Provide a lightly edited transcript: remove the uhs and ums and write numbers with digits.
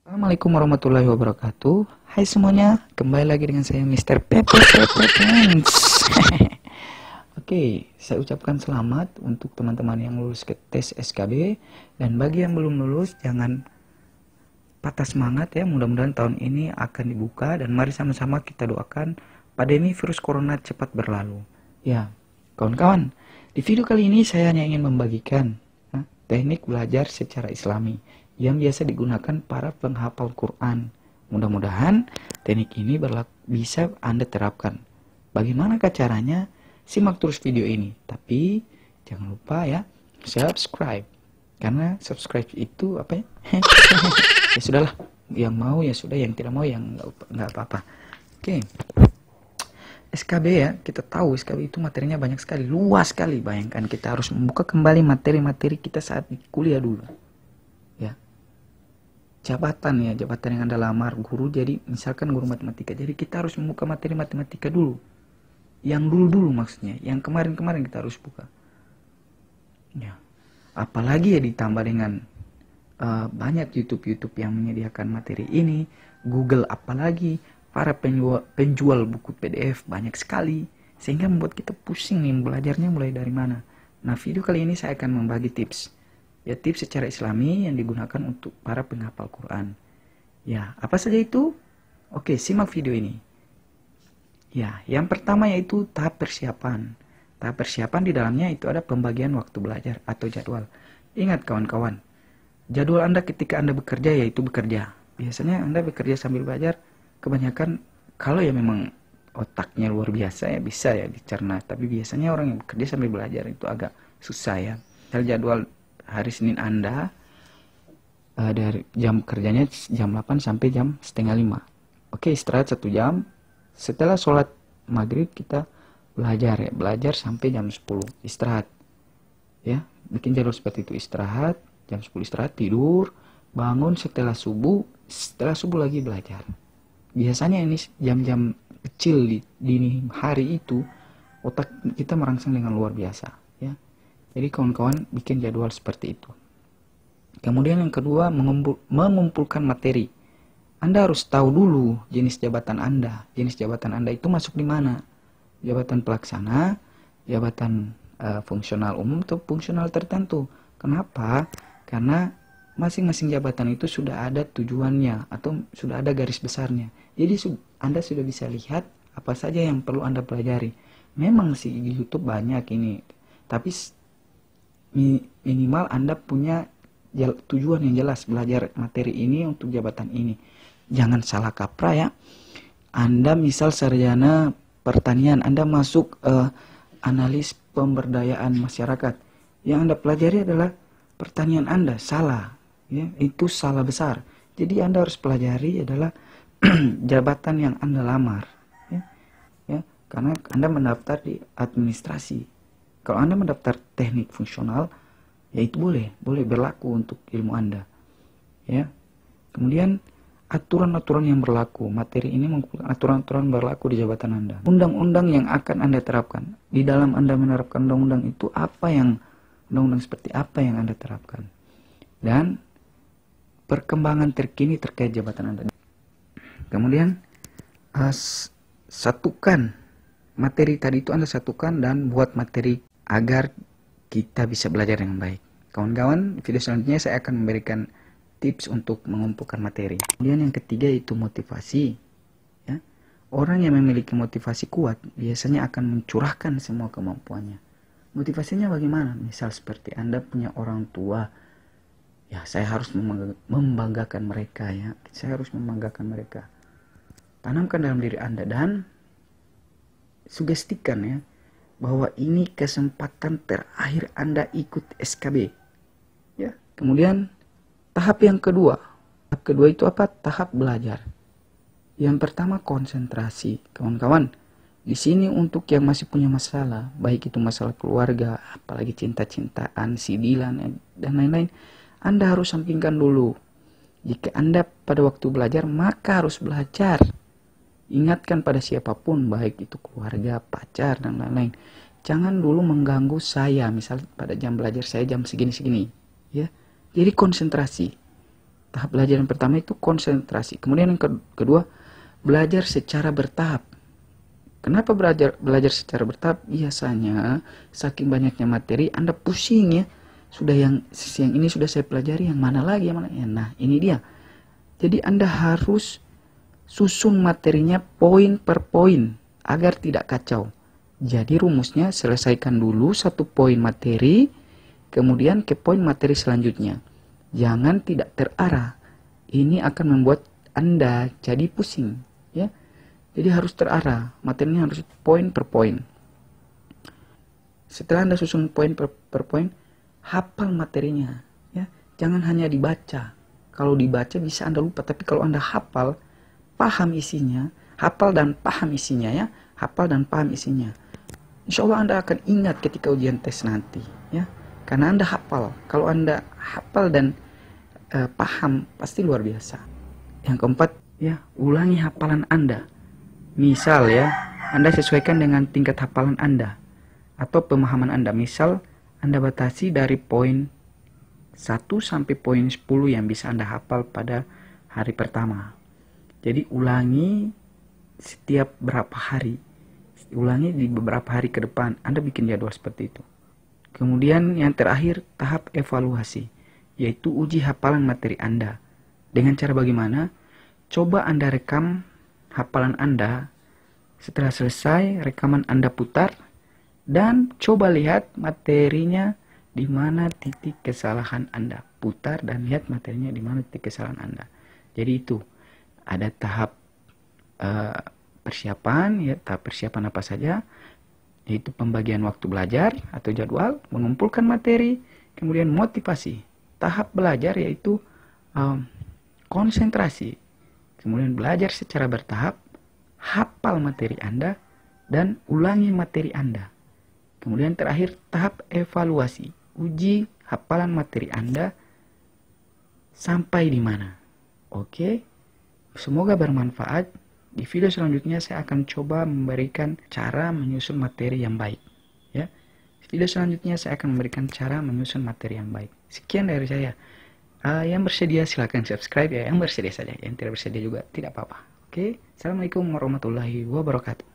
Assalamualaikum warahmatullahi wabarakatuh. Hai semuanya, kembali lagi dengan saya Mr. Pepe. Oke, saya ucapkan selamat untuk teman-teman yang lulus ke tes SKB. Dan bagi yang belum lulus, jangan patah semangat ya. Mudah-mudahan tahun ini akan dibuka. Dan mari sama-sama kita doakan pandemi virus corona cepat berlalu. Ya, kawan-kawan, di video kali ini saya hanya ingin membagikan teknik belajar secara islami yang biasa digunakan para penghafal Quran. Mudah-mudahan teknik ini bisa Anda terapkan. Bagaimanakah caranya? Simak terus video ini. Tapi jangan lupa ya, subscribe. Karena subscribe itu apa ya? Ya sudahlah, yang mau ya sudah, yang tidak mau yang nggak apa-apa. Oke. SKB ya, kita tahu SKB itu materinya banyak sekali, luas sekali. Bayangkan kita harus membuka kembali materi-materi kita saat di kuliah dulu. Ya. Jabatan yang Anda lamar guru, jadi misalkan guru matematika. Jadi kita harus membuka materi matematika dulu. Yang dulu-dulu maksudnya, yang kemarin-kemarin kita harus buka. Ya. Apalagi ya ditambah dengan banyak YouTube yang menyediakan materi ini, Google apalagi, para penjual buku PDF banyak sekali, sehingga membuat kita pusing nih belajarnya mulai dari mana. Nah, video kali ini saya akan membagi tips. Ya, tips secara islami yang digunakan untuk para penghafal Quran. Ya, apa saja itu? Oke, simak video ini. Ya, yang pertama yaitu tahap persiapan. Tahap persiapan di dalamnya itu ada pembagian waktu belajar atau jadwal. Ingat kawan-kawan, jadwal Anda ketika Anda bekerja yaitu bekerja. Biasanya Anda bekerja sambil belajar. Kebanyakan kalau ya memang otaknya luar biasa ya bisa ya dicerna, tapi biasanya orang yang bekerja sambil belajar itu agak susah ya. Jadwal hari Senin Anda dari jam kerjanya jam 8 sampai jam setengah 5. Oke, istirahat 1 jam. Setelah sholat maghrib kita belajar sampai jam 10 istirahat ya, bikin jadwal seperti itu. Istirahat jam 10, istirahat, tidur, bangun setelah subuh lagi belajar. Biasanya ini jam-jam kecil di dini hari itu otak kita merangsang dengan luar biasa ya. Jadi kawan-kawan bikin jadwal seperti itu. Kemudian yang kedua, mengumpulkan materi. Anda harus tahu dulu jenis jabatan Anda. Jenis jabatan Anda itu masuk di mana? Jabatan pelaksana, jabatan fungsional umum atau fungsional tertentu. Kenapa? Karena masing-masing jabatan itu sudah ada tujuannya atau sudah ada garis besarnya. Jadi Anda sudah bisa lihat apa saja yang perlu Anda pelajari. Memang sih di YouTube banyak ini, tapi minimal Anda punya tujuan yang jelas belajar materi ini untuk jabatan ini. Jangan salah kaprah ya. Anda misal sarjana pertanian, Anda masuk analis pemberdayaan masyarakat. Yang Anda pelajari adalah pertanian Anda, salah. Ya, itu salah besar. Jadi Anda harus pelajari adalah jabatan yang Anda lamar. Ya, karena Anda mendaftar di administrasi. Kalau Anda mendaftar teknik fungsional, ya itu boleh berlaku untuk ilmu Anda. Ya. Kemudian aturan-aturan yang berlaku, materi ini menggunakan aturan-aturan berlaku di jabatan Anda. Undang-undang yang akan Anda terapkan. Di dalam Anda menerapkan undang-undang itu undang-undang seperti apa yang Anda terapkan. Dan perkembangan terkini terkait jabatan Anda. Kemudian satukan materi tadi itu, Anda satukan dan buat materi agar kita bisa belajar dengan baik. Kawan-kawan, video selanjutnya saya akan memberikan tips untuk mengumpulkan materi. Kemudian yang ketiga itu motivasi. Ya. Orang yang memiliki motivasi kuat biasanya akan mencurahkan semua kemampuannya. Motivasinya bagaimana? Misal seperti Anda punya orang tua, ya saya harus membanggakan mereka ya. Saya harus membanggakan mereka. Tanamkan dalam diri Anda dan sugestikan ya bahwa ini kesempatan terakhir Anda ikut SKB. Ya. Kemudian tahap yang kedua. Tahap kedua itu apa? Tahap belajar. Yang pertama konsentrasi. Kawan-kawan, di sini untuk yang masih punya masalah, baik itu masalah keluarga, apalagi cinta-cintaan, sidilan dan lain-lain, Anda harus sampingkan dulu. Jika Anda pada waktu belajar, maka harus belajar. Ingatkan pada siapapun, baik itu keluarga, pacar, dan lain-lain. Jangan dulu mengganggu saya, misal pada jam belajar saya jam segini-segini. Ya. Jadi konsentrasi. Tahap belajar yang pertama itu konsentrasi. Kemudian yang kedua, belajar secara bertahap. Kenapa belajar secara bertahap? Biasanya saking banyaknya materi Anda pusing ya. Sudah yang ini sudah saya pelajari, yang mana lagi, yang mana? Nah, ini dia. Jadi Anda harus susun materinya poin per poin agar tidak kacau. Jadi rumusnya, selesaikan dulu satu poin materi, kemudian ke poin materi selanjutnya. Jangan tidak terarah. Ini akan membuat Anda jadi pusing, ya. Jadi harus terarah. Materinya harus poin per poin. Setelah Anda susun poin per poin, hafal materinya, ya. Jangan hanya dibaca. Kalau dibaca bisa Anda lupa, tapi kalau Anda hafal, paham isinya, hafal dan paham isinya, ya. Hafal dan paham isinya. Insya Allah Anda akan ingat ketika ujian tes nanti, ya. Karena Anda hafal. Kalau Anda hafal dan paham, pasti luar biasa. Yang keempat, ya, ulangi hafalan Anda. Misal ya, Anda sesuaikan dengan tingkat hafalan Anda atau pemahaman Anda. Misal, Anda batasi dari poin 1 sampai poin 10 yang bisa Anda hafal pada hari pertama. Jadi ulangi setiap berapa hari. Ulangi di beberapa hari ke depan. Anda bikin jadwal seperti itu. Kemudian yang terakhir, tahap evaluasi, yaitu uji hafalan materi Anda. Dengan cara bagaimana? Coba Anda rekam hafalan Anda. Setelah selesai, rekaman Anda putar dan coba lihat materinya di mana titik kesalahan Anda. Putar dan lihat materinya di mana titik kesalahan Anda. Jadi itu ada tahap persiapan, ya, tahap persiapan apa saja? Yaitu pembagian waktu belajar atau jadwal, mengumpulkan materi, kemudian motivasi. Tahap belajar yaitu konsentrasi, kemudian belajar secara bertahap, hafal materi Anda, dan ulangi materi Anda. Kemudian terakhir tahap evaluasi, uji hafalan materi Anda sampai di mana. Oke, semoga bermanfaat. Di video selanjutnya saya akan coba memberikan cara menyusun materi yang baik. Ya, video selanjutnya saya akan memberikan cara menyusun materi yang baik. Sekian dari saya. Yang bersedia silahkan subscribe ya. Yang bersedia saja. Yang tidak bersedia juga tidak apa-apa. Oke. Assalamualaikum warahmatullahi wabarakatuh.